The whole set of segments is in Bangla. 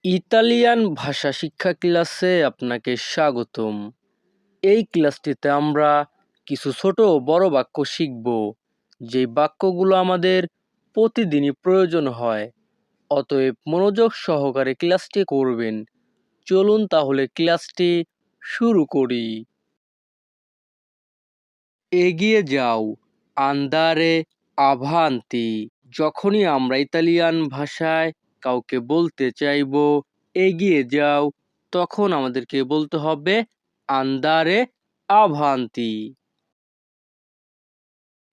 ইতালিয়ান ভাষা শিক্ষা ক্লাসে আপনাকে স্বাগতম। এই ক্লাসটিতে আমরা কিছু ছোট ও বড় বাক্য শিখব, যে বাক্যগুলো আমাদের প্রতিদিনই প্রয়োজন হয়। অতএব মনোযোগ সহকারে ক্লাসটি করবেন। চলুন তাহলে ক্লাসটি শুরু করি। এগিয়ে যাও, আন্দারে আভান্তি। যখনই আমরা ইতালিয়ান ভাষায় কাউকে বলতে চাইবো এগিয়ে যাও, তখন আমাদেরকে বলতে হবে আন্দারে আভান্তি।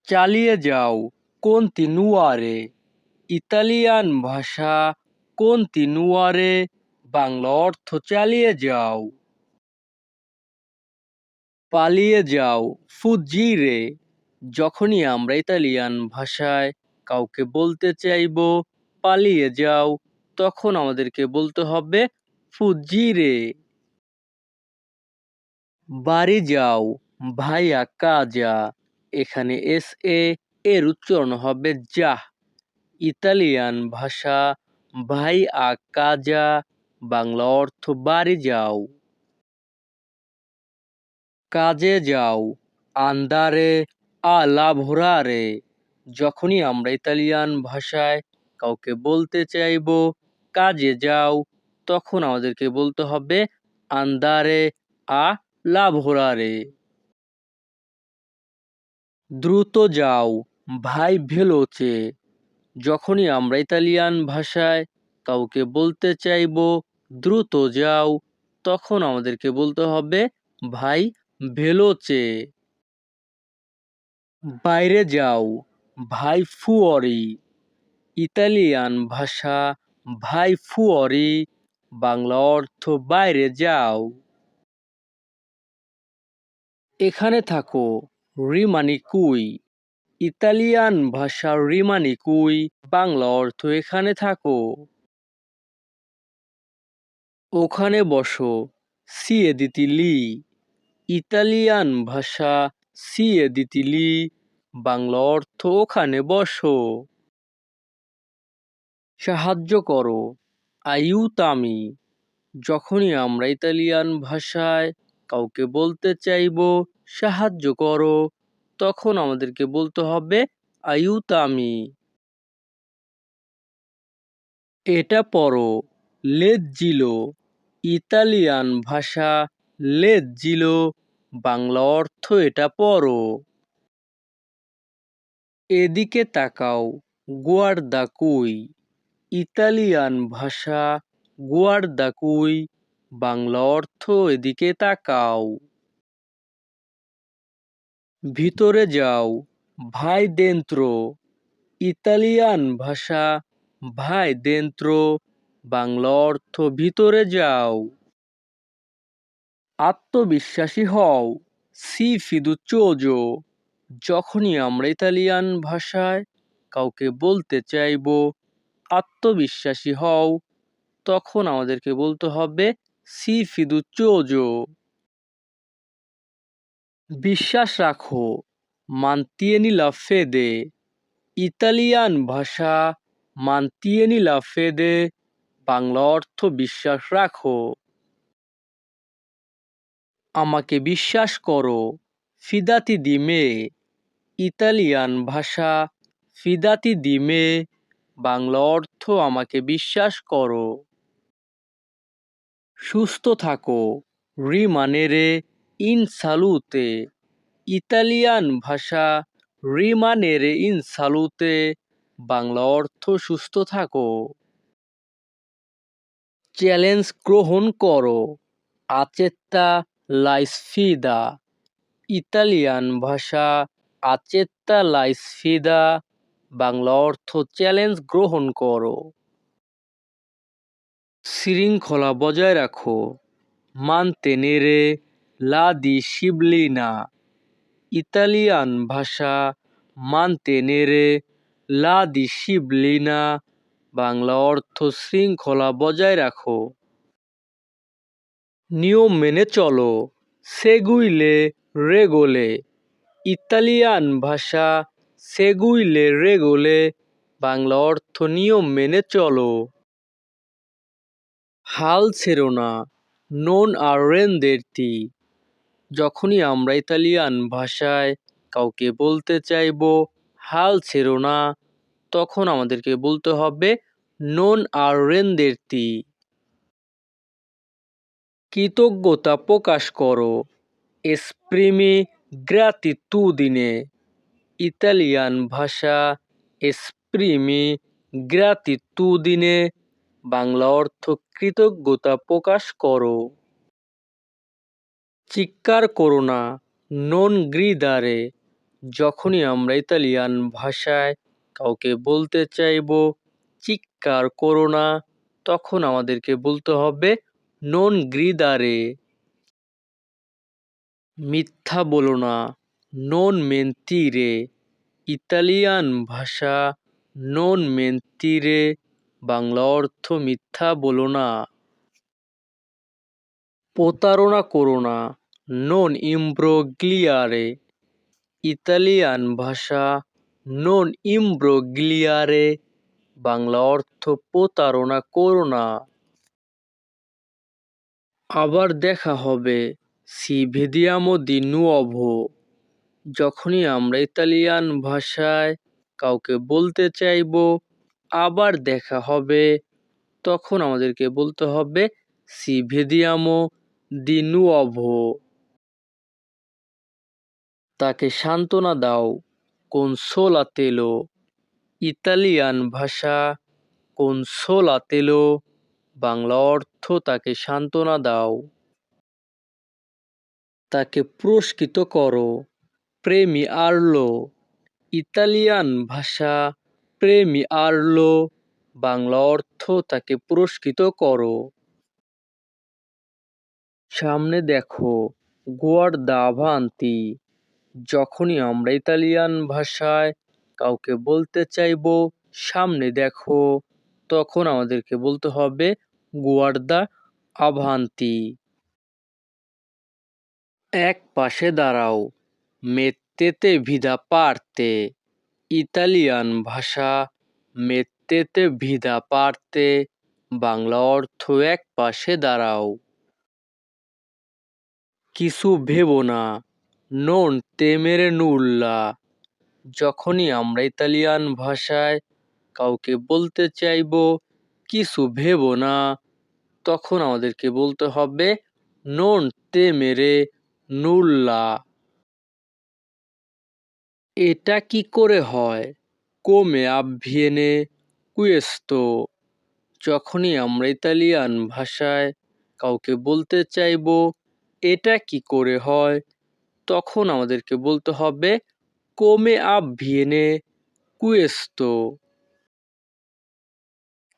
চালিয়ে যাও, কন্টিনুয়ারে। ইতালিয়ান ভাষা কন্টিনুয়ারে, বাংলা অর্থ চালিয়ে যাও। পালিয়ে যাও, ফুজিরে। যখনই আমরা ইতালিয়ান ভাষায় কাউকে বলতে চাইবো পালিয়ে যাও, তখন আমাদেরকে বলতে হবে ফুজিরে। বাড়ি যাও, ভাইয়া কাজা। এখানে এস এর উচ্চারণ হবে যাহ। ইতালিয়ান ভাষা ভাই আ কাজা, বাংলা অর্থ বাড়ি যাও। কাজে যাও, আন্দারে আ লাভোরারে। যখনই আমরা ইতালিয়ান ভাষায় কাউকে বলতে চাইবো কাজে যাও, তখন আমাদেরকে বলতে হবে আন্দারে আ লাভোরারে। দ্রুত যাও, ভাই ভেলোচে। যখনই আমরা ইতালিয়ান ভাষায় কাউকে বলতে চাইবো দ্রুত যাও, তখন আমাদেরকে বলতে হবে ভাই ভেলোচে। বাইরে যাও, ভাই ফুয়রি। ইতালিয়ান ভাষা ভাই ফুয়রি, বাংলা অর্থ বাইরে যাও। এখানে থাকো, রিমানি কুই। ইতালিয়ান ভাষা রিমানি কুই, বাংলা অর্থ এখানে থাকো। ওখানে বসো, সিয়েদিতি লি। ইতালিয়ান ভাষা সিয়েদিতি লি, বাংলা অর্থ ওখানে বসো। সাহায্য করো, আইউতামি। যখনই আমরা ইতালিয়ান ভাষায় কাউকে বলতে চাইবো সাহায্য করো, তখন আমাদেরকে বলতে হবে আইউতামি। এটা পড়ো, লেজ্জিলো। ইতালিয়ান ভাষা লেজ্জিলো, বাংলা অর্থ এটা পড়ো। এদিকে তাকাও, গুয়ার্দা কুই। ইতালিয়ান ভাষা গুয়ার্দা কুই, বাংলা অর্থ এদিকে তাকাও। ভিতরে যাও, ভাই দেন্ত্রো। ইতালিয়ান ভাষা ভাই দেন্ত্রো, বাংলা অর্থ ভিতরে যাও। আত্মবিশ্বাসী হও, সি ফিদুচোজো। যখনই আমরা ইতালিয়ান ভাষায় কাউকে বলতে চাইবো আত্মবিশ্বাসী হও, তখন আমাদেরকে বলতে হবে সি ফিদুচোজো। বিশ্বাস রাখো, মান্তিয়েনি লা ফেদে। ইতালিয়ান ভাষা মান্তিয়েনি লা ফেদে, বাংলা অর্থ বিশ্বাস রাখো। আমাকে বিশ্বাস করো, ফিদাতি দি মে। ইতালিয়ান ভাষা ফিদাতি দি মে, বাংলা অর্থ আমাকে বিশ্বাস করো। সুস্থ থাকো, রিমানেরে ইন সালুতে। ইতালিয়ান ভাষা রিমানেরে ইন সালুতে, বাংলা অর্থ সুস্থ থাকো। চ্যালেঞ্জ গ্রহণ করো, আচেত্তা লা স্ফিদা। ইতালিয়ান ভাষা আচেত্তা লা স্ফিদা, বাংলা অর্থ চ্যালেঞ্জ গ্রহণ করো। শৃঙ্খলা বজায় রাখো, মানতেনেরে লা ডিসিপ্লিনা। ইতালিয়ান ভাষা মানতেনেরে লা ডিসিপ্লিনা, বাংলা অর্থ শৃঙ্খলা বজায় রাখো। নিয়ম মেনে চলো, সেগুইলে রেগোলে। ইতালিয়ান ভাষা সেগুইলে রেগোলে, বাংলা অর্থ নিয়ম মেনে চলো। হাল ছেড়ো না, non arrenderti। যখনই আমরা ইতালিয়ান ভাষায় কাউকে বলতে চাইবো হাল ছেড়ো না, তখন আমাদেরকে বলতে হবে non arrenderti। কৃতজ্ঞতা প্রকাশ করো, esprimi gratitudine। ইতালিয়ান ভাষা esprimi gratitudine, বাংলা অর্থ কৃতজ্ঞতা প্রকাশ করো। চিৎকার করো না, non gridare। যখনই আমরা ইতালিয়ান ভাষায় কাউকে বলতে চাইবো চিৎকার করো না, তখন আমাদেরকে বলতে হবে non gridare। মিথ্যা বলো না, non mentire। ইতালিয়ান ভাষা non mentire, বাংলা অর্থ মিথ্যা বলো না। প্রতারণা করো না, non imbrogliare। ইতালিয়ান ভাষা non imbrogliare, বাংলা অর্থ প্রতারণা করো না। আবার দেখা হবে, si vediamo di nuovo। যখনই আমরা ইতালিয়ান ভাষায় কাউকে বলতে চাইবো আবার দেখা হবে, তখন আমাদেরকে বলতে হবে si vediamo di nuovo। তাকে সান্ত্বনা দাও, consolatelo। ইতালিয়ান ভাষা consolatelo, বাংলা অর্থ তাকে সান্ত্বনা দাও। তাকে পুরস্কৃত করো, premiarlo। ইতালিয়ান ভাষা premiarlo, বাংলা অর্থ তাকে পুরস্কৃত করো। সামনে দেখো, guarda avanti। যখনই আমরা ইতালিয়ান ভাষায় কাউকে বলতে চাইবো সামনে দেখো, তখন আমাদেরকে বলতে হবে guarda avanti। এক পাশে দাঁড়াও, mettete da parte। ইতালিয়ান ভাষা mettete da parte, বাংলা অর্থ এক পাশে দাঁড়াও। কিছু ভেবো না, non temere nulla। যখনই আমরা ইতালিয়ান ভাষায় কাউকে বলতে চাইবো কিছু ভেবো না, তখন আমাদেরকে বলতে হবে non temere nulla। এটা কি করে হয়, come avviene questo। যখনই আমরা ইতালিয়ান ভাষায় কাউকে বলতে চাইবো এটা কি করে হয়, তখন আমাদেরকে বলতে হবে come avviene questo।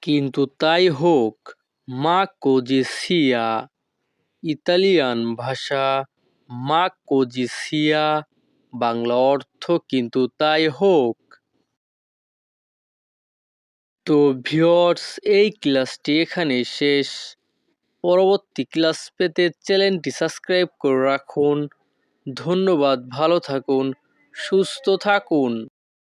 কিন্তু তাই হোক, মা così sia। ইতালিয়ান ভাষা মা così sia, বাংলা অর্থ কিন্তু তাই হোক। তো ভিউয়ার্স, এই ক্লাসটি এখানেই শেষ। পরবর্তী ক্লাস পেতে চ্যানেলটি সাবস্ক্রাইব করে রাখুন। ধন্যবাদ, ভালো থাকুন, সুস্থ থাকুন।